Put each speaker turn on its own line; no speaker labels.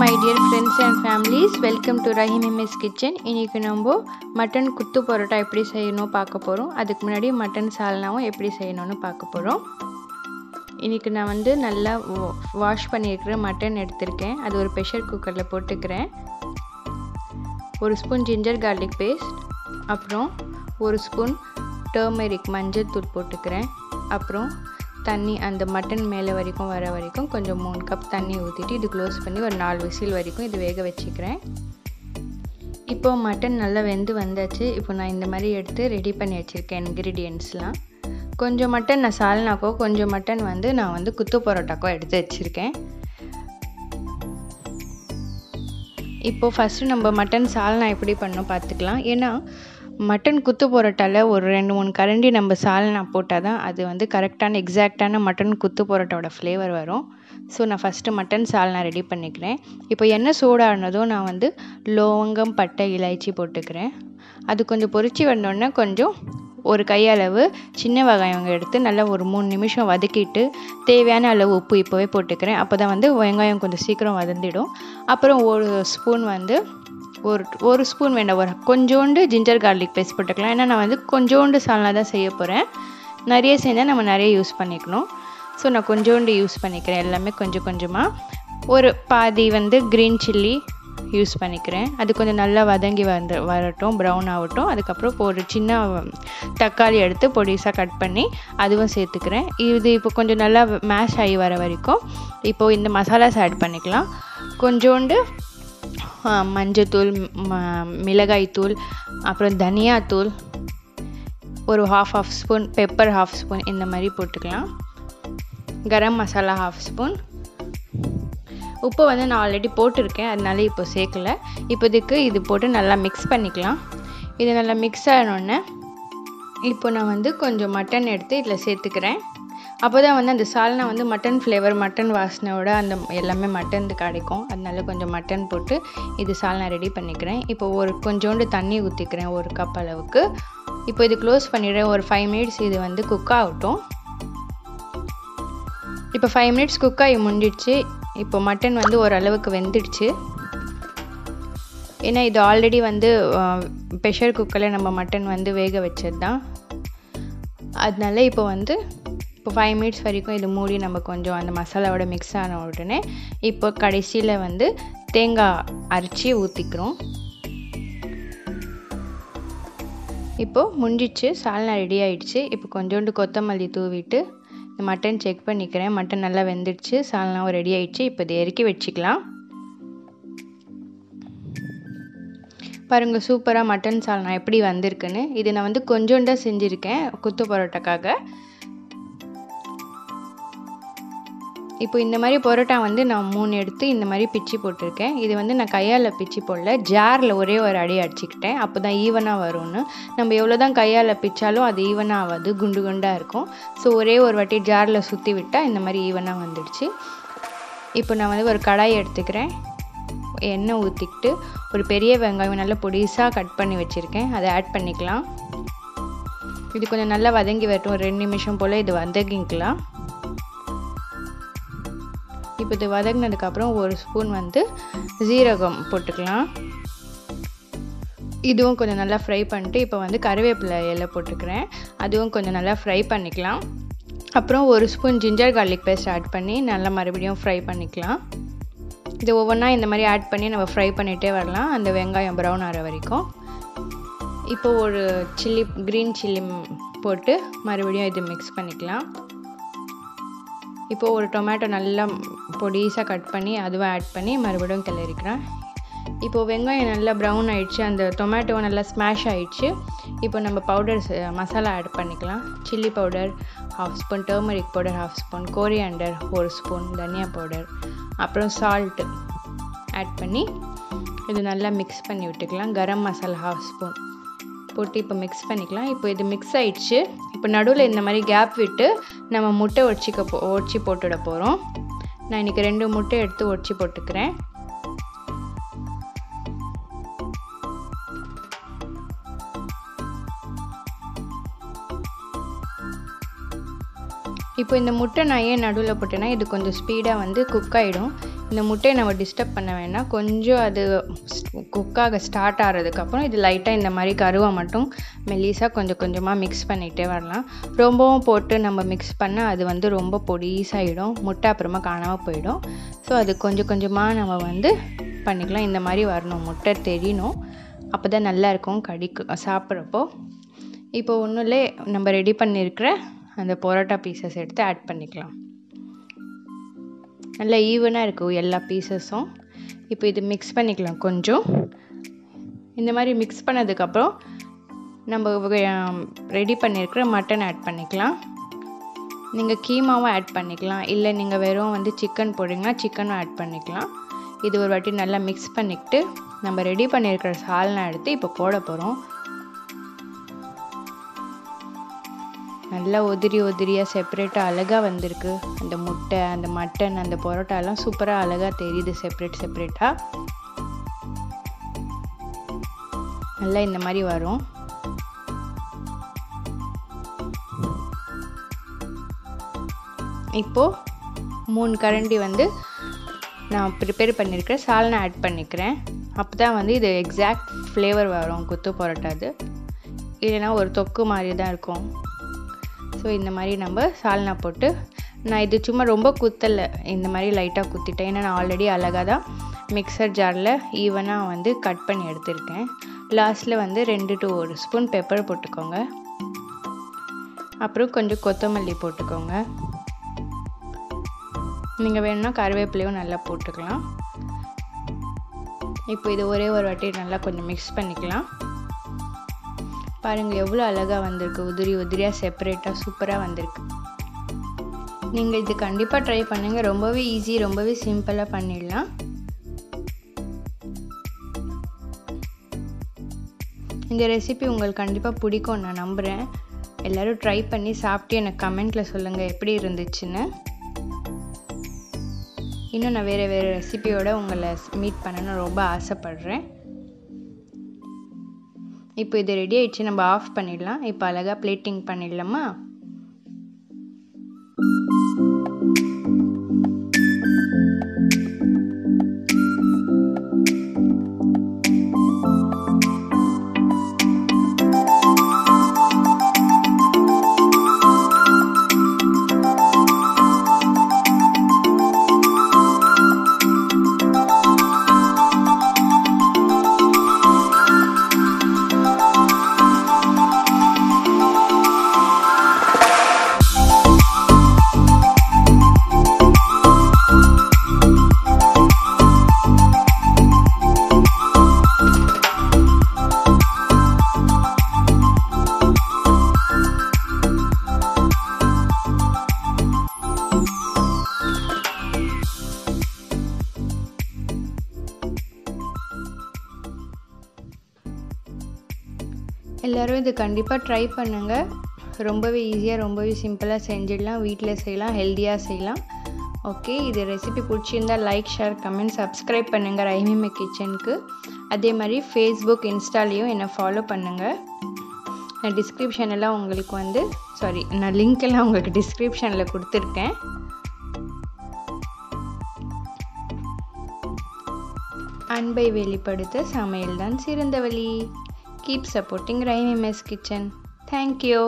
my dear friends and families, welcome to Rahimays kitchen. இன்னைக்கு நம்ம mutton குத்து பரோட்டா எப்படி செய்யணும் பார்க்க போறோம். அதுக்கு முன்னாடி மட்டன் சால்னாவும் எப்படி செய்யணும்னு பார்க்க போறோம். இன்னைக்கு நான் வந்து நல்லா வாஷ் பண்ணியிருக்கிற மட்டன் எடுத்திருக்கேன். அது ஒரு ப்ரெஷர் குக்கரில் போட்டுக்கிறேன். ஒரு ஸ்பூன் ஜிஞ்சர் கார்லிக் பேஸ்ட், அப்புறம் ஒரு ஸ்பூன் டர்மெரிக் மஞ்சள் தூள் போட்டுக்கிறேன். அப்புறம் தண்ணி அந்த மட்டன் மேலே வரைக்கும் வர வரைக்கும் கொஞ்சம் 3 கப் தண்ணி ஊற்றிட்டு இது க்ளோஸ் பண்ணி ஒரு 4 விசில் வரைக்கும் இது வேக வச்சுக்கிறேன். இப்போது மட்டன் நல்லா வெந்து வந்தாச்சு. இப்போ நான் இந்த மாதிரி எடுத்து ரெடி பண்ணி வச்சுருக்கேன் இன்க்ரீடியன்ட்ஸ்லாம். கொஞ்சம் மட்டன் நான் சால்னாக்கோ, கொஞ்சம் மட்டன் வந்து நான் வந்து குத்து பரோட்டாக்கோ எடுத்து வச்சுருக்கேன். இப்போது ஃபஸ்ட்டு நம்ம மட்டன் சால்னா எப்படி பண்ணோம் பார்த்துக்கலாம். ஏன்னா மட்டன் குத்து பரோட்டாவில் ஒரு 2-3 கரண்டி நம்ம சால்னா போட்டால் தான் அது வந்து கரெக்டான எக்ஸாக்டான மட்டன் குத்து பரோட்டாவோட ஃப்ளேவர் வரும். ஸோ நான் ஃபஸ்ட்டு மட்டன் சால்னா ரெடி பண்ணிக்கிறேன். இப்போ எண்ணெய் சூடானதும் நான் வந்து லவங்கம், பட்டை, இலைச்சி போட்டுக்கிறேன். அது கொஞ்சம் பொரிச்சு வந்தோடனே கொஞ்சம் ஒரு கையளவு சின்ன வெங்காயம் எடுத்து நல்லா ஒரு 3 நிமிஷம் வதக்கிட்டு தேவையான அளவு உப்பு இப்போவே போட்டுக்கிறேன். அப்போ தான் வந்து வெங்காயம் கொஞ்சம் சீக்கிரம் வதந்திடும். அப்புறம் ஒரு ஸ்பூன் வந்து ஒரு ஸ்பூன் வேண்டாம், ஒரு கொஞ்சோண்டு ஜிஞ்சர் கார்லிக் பேஸ்ட் போட்டுக்கலாம். ஏன்னா நான் வந்து கொஞ்சோண்டு சால்னா தான் செய்ய போகிறேன். நிறைய செஞ்சால் நம்ம நிறைய யூஸ் பண்ணிக்கணும். ஸோ நான் கொஞ்சோண்டு யூஸ் பண்ணிக்கிறேன். எல்லாமே கொஞ்சம் கொஞ்சமாக. ஒரு பாதி வந்து க்ரீன் சில்லி யூஸ் பண்ணிக்கிறேன். அது கொஞ்சம் நல்லா வதங்கி வரட்டும், ப்ரௌன் ஆகட்டும். அதுக்கப்புறம் ஒரு சின்ன தக்காளி எடுத்து பொடிசாக கட் பண்ணி அதுவும் சேர்த்துக்கிறேன். இது இப்போ கொஞ்சம் நல்லா மேஷ் ஆகி வர வரைக்கும் இப்போது இந்த மசாலாஸ் ஆட் பண்ணிக்கலாம். கொஞ்சோண்டு மஞ்சத்தூள், மிளகாய்த்தூள், அப்புறம் தனியாத்தூள், ஒரு half spoon, pepper half spoon, இந்த மாதிரி போட்டுக்கலாம். Garam masala half spoon. உப்பு வந்து நான் ஆல்ரெடி போட்டிருக்கேன், அதனால இப்போ சேர்க்கலை. இப்போதைக்கு இது போட்டு நல்லா மிக்ஸ் பண்ணிக்கலாம். இது நல்லா மிக்ஸ் ஆனோடனே இப்போ நான் வந்து கொஞ்சம் மட்டன் எடுத்து இதில் சேர்த்துக்கிறேன். அப்போ தான் வந்து அந்த சால்னா வந்து மட்டன் ஃப்ளேவர், மட்டன் வாசனையோட அந்த எல்லாமே மட்டன் கிடைக்கும். அதனால கொஞ்சம் மட்டன் போட்டு இது சால்னா ரெடி பண்ணிக்கிறேன். இப்போ ஒரு கொஞ்சோண்டு தண்ணி ஊற்றிக்கிறேன், 1 கப் அளவுக்கு. இப்போ இது க்ளோஸ் பண்ணிடுறேன். ஒரு 5 மினிட்ஸ் இது வந்து குக் ஆகட்டும். இப்போ 5 மினிட்ஸ் குக் ஆகி முடிஞ்சிடுச்சு. இப்போ மட்டன் வந்து ஓரளவுக்கு வெந்துடுச்சு. ஏன்னா இது ஆல்ரெடி வந்து ப்ரெஷர் குக்கரில் நம்ம மட்டன் வந்து வேக வச்சது தான். அதனால இப்போ 5 மினிட்ஸ் வரைக்கும் இது மூடி நம்ம கொஞ்சம் அந்த மசாலாவோட மிக்ஸ் ஆன உடனே இப்போ கடைசியில் வந்து தேங்காய் அரைச்சி ஊற்றிக்கிறோம். இப்போது முடிஞ்சிச்சு, சால்னா ரெடி ஆகிடுச்சு. இப்போ கொஞ்சோண்டு கொத்தமல்லி தூவிட்டு இந்த மட்டன் செக் பண்ணிக்கிறேன். மட்டன் நல்லா வெந்துடுச்சு, சால்னாவும் ரெடி ஆகிடுச்சு. இப்போ இதை இறக்கி வச்சுக்கலாம். பாருங்கள், சூப்பராக மட்டன் சால்னா எப்படி வந்திருக்குன்னு. இது நான் வந்து கொஞ்சோண்டாக செஞ்சுருக்கேன் குத்து பரோட்டாக்காக. இப்போ இந்த மாதிரி பரோட்டா வந்து நான் 3 எடுத்து இந்த மாதிரி பிச்சு போட்டிருக்கேன். இது வந்து நான் கையால் பிச்சு போடல, ஜாரில் ஒரே ஒரு அடி அடிச்சுக்கிட்டேன். அப்போ தான் ஈவனாக வரும்னு. நம்ம எவ்வளோ தான் கையால் பிச்சாலும் அது ஈவனாக ஆகாது, குண்டு குண்டாக இருக்கும். ஸோ ஒரே ஒரு வாட்டி ஜாரில் சுற்றி விட்டால் இந்த மாதிரி ஈவனாக வந்துடுச்சு. இப்போ நான் வந்து ஒரு கடாய் எடுத்துக்கிறேன். எண்ணெய் ஊற்றிக்கிட்டு ஒரு பெரிய வெங்காயம் நல்லா பொடிசாக கட் பண்ணி வச்சுருக்கேன், அதை ஆட் பண்ணிக்கலாம். இது கொஞ்சம் நல்லா வதங்கி வரட்டும். ஒரு 2 நிமிஷம் போல் இது வதங்கிக்கலாம். இப்போ இது வதங்கினதுக்கப்புறம் ஒரு ஸ்பூன் வந்து ஜீரகம் போட்டுக்கலாம். இதுவும் கொஞ்சம் நல்லா ஃப்ரை பண்ணிட்டு இப்போ வந்து கருவேப்பிலை இலை போட்டுக்கிறேன். அதுவும் கொஞ்சம் நல்லா ஃப்ரை பண்ணிக்கலாம். அப்புறம் ஒரு spoon ginger garlic paste add பண்ணி நல்லா மறுபடியும் ஃப்ரை பண்ணிக்கலாம். இது ஒவ்வொன்றா இந்த மாதிரி ஆட் பண்ணி நம்ம ஃப்ரை பண்ணிகிட்டே வரலாம், அந்த வெங்காயம் ப்ரௌன் ஆகிற வரைக்கும். இப்போது ஒரு க்ரீன் சில்லி போட்டு மறுபடியும் இது மிக்ஸ் பண்ணிக்கலாம். இப்போது ஒரு டொமேட்டோ நல்லா பொடிசாக கட் பண்ணி அதுவும் ஆட் பண்ணி மறுபடியும் கிளறிக்கிறேன். இப்போது வெங்காயம் நல்லா ப்ரௌன் ஆகிடுச்சு, அந்த டொமேட்டோ நல்லா ஸ்மாஷ் ஆகிடுச்சு. இப்போ நம்ம பவுடர்ஸ் மசாலா ஆட் பண்ணிக்கலாம். Chilli powder 1/2 spoon, turmeric powder 1/2 spoon, coriander 1 spoon, தனியா பவுடர், அப்புறம் சால்ட்டு ஆட் பண்ணி இது நல்லா மிக்ஸ் பண்ணி விட்டுக்கலாம். கரம் மசாலா 1/2 ஸ்பூன் போட்டு இப்போ மிக்ஸ் பண்ணிக்கலாம். இப்போ இது மிக்ஸ் ஆகிடுச்சு. இப்போ நடுவில் இந்த மாதிரி கேப் விட்டு நம்ம முட்டை ஒடிச்சு போட்டுவிட போகிறோம். நான் இன்றைக்கி 2 முட்டை எடுத்து ஒடிச்சு போட்டுக்கிறேன். இப்போ இந்த முட்டை நான் ஏன் நடுவில் போட்டேன்னா இது கொஞ்சம் ஸ்பீடாக வந்து குக் ஆகிடும். இந்த முட்டையை நம்ம டிஸ்டர்ப் பண்ண வேணாம். கொஞ்சம் அது குக்காக ஸ்டார்ட் ஆகிறதுக்கப்புறம் இது லைட்டாக இந்த மாதிரி கருவை மட்டும் மெல்லிஸாக கொஞ்சம் கொஞ்சமாக மிக்ஸ் பண்ணிகிட்டே வரலாம். ரொம்பவும் போட்டு நம்ம மிக்ஸ் பண்ணால் அது வந்து ரொம்ப பொடிசாகிடும், முட்டை அப்புறமா காணாமல் போயிடும். ஸோ அது கொஞ்சம் கொஞ்சமாக நம்ம வந்து பண்ணிக்கலாம். இந்த மாதிரி வரணும், முட்டை தெரியணும், அப்போ தான் நல்லாயிருக்கும் கடிக்கு சாப்பிட்றப்போ. இப்போ ஒன்றுலே நம்ம ரெடி பண்ணியிருக்கிற அந்த பரோட்டா பீசஸ் எடுத்து ஆட் பண்ணிக்கலாம். நல்லா ஈவனாக இருக்கும் எல்லா பீசஸும். இப்போ இது மிக்ஸ் பண்ணிக்கலாம். கொஞ்சம் இந்த மாதிரி மிக்ஸ் பண்ணதுக்கப்புறம் நம்ம ரெடி பண்ணியிருக்கிற மட்டன் ஆட் பண்ணிக்கலாம். நீங்கள் கீமாவும் ஆட் பண்ணிக்கலாம், இல்லை நீங்கள் வெறும் வந்து சிக்கன் போடுறீங்கன்னா சிக்கனும் ஆட் பண்ணிக்கலாம். இது ஒரு வாட்டி நல்லா மிக்ஸ் பண்ணிக்கிட்டு நம்ம ரெடி பண்ணியிருக்கிற சால்னா எடுத்து இப்போ போட போகிறோம். நல்லா உதிரியாக செப்பரேட்டாக அழகாக வந்திருக்கு. அந்த முட்டை, அந்த மட்டன், அந்த பரோட்டாலாம் சூப்பராக அழகாக தெரியுது செப்பரேட்டாக. நல்லா இந்த மாதிரி வரும். இப்போது 3 கரண்டி வந்து நான் ப்ரிப்பேர் பண்ணியிருக்கிற சால்னா ஆட் பண்ணிக்கிறேன். அப்போ தான் வந்து இது எக்ஸாக்ட் ஃப்ளேவர் வரும் கொத்து பரோட்டாது. இல்லைனா ஒரு தொக்கு மாதிரி தான் இருக்கும். ஸோ இந்த மாதிரி நம்ம சால்னா போட்டு, நான் இது சும்மா ரொம்ப குத்தலை, இந்த மாதிரி லைட்டாக குத்திட்டேன். ஏன்னா நான் ஆல்ரெடி அழகாக தான் மிக்சர் ஜாரில் ஈவனாக வந்து கட் பண்ணி எடுத்திருக்கேன். லாஸ்ட்டில் வந்து 2 to 1 ஸ்பூன் பெப்பர் போட்டுக்கோங்க. அப்புறம் கொஞ்சம் கொத்தமல்லி போட்டுக்கோங்க. நீங்கள் வேணும்னா கருவேப்பிலையும் நல்லா போட்டுக்கலாம். இப்போ இது ஒரே ஒரு வாட்டி நல்லா கொஞ்சம் மிக்ஸ் பண்ணிக்கலாம். பாருங்கள் எவ்வளோ அழகாக வந்திருக்கு, உதிரியாக செப்பரேட்டாக சூப்பராக வந்திருக்கு. நீங்கள் இது கண்டிப்பாக ட்ரை பண்ணுங்கள். ரொம்பவே ஈஸி, ரொம்பவே சிம்பிளாக பண்ணிடலாம். இந்த ரெசிபி உங்களுக்கு கண்டிப்பாக பிடிக்கும் நான் நம்புகிறேன். எல்லோரும் ட்ரை பண்ணி சாப்பிட்டு எனக்கு கமெண்ட்டில் சொல்லுங்கள் எப்படி இருந்துச்சுன்னு. இன்னும் நான் வேறு ரெசிபியோடு உங்களை மீட் பண்ணணும்னு ரொம்ப ஆசைப்பட்றேன். இப்போ இது ரெடி ஆயிடுச்சு, நம்ம ஆஃப் பண்ணிடலாம். இப்போ அழகாக பிளேட்டிங் பண்ணிடலாமா? எல்லோரும் இது கண்டிப்பாக ட்ரை பண்ணுங்கள். ரொம்பவே ஈஸியாக, ரொம்பவே சிம்பிளாக செஞ்சிடலாம். வீட்டில் செய்யலாம், ஹெல்த்தியாக செய்யலாம். ஓகே, இது ரெசிபி பிடிச்சிருந்தால் லைக், ஷேர், கமெண்ட், சப்ஸ்கிரைப் பண்ணுங்கள் ரஹிமே கிச்சனுக்கு. அதே மாதிரி ஃபேஸ்புக், இன்ஸ்டாலேயும் என்னை ஃபாலோ பண்ணுங்கள். நான் டிஸ்கிரிப்ஷனெல்லாம் உங்களுக்கு வந்து நான் லிங்க் எல்லாம் உங்களுக்கு டிஸ்கிரிப்ஷனில் கொடுத்துருக்கேன். அன்பை வெளிப்படுத்த சமையல் தான் சிறந்த வழி. Keep supporting Rahimays Kitchen. Thank you.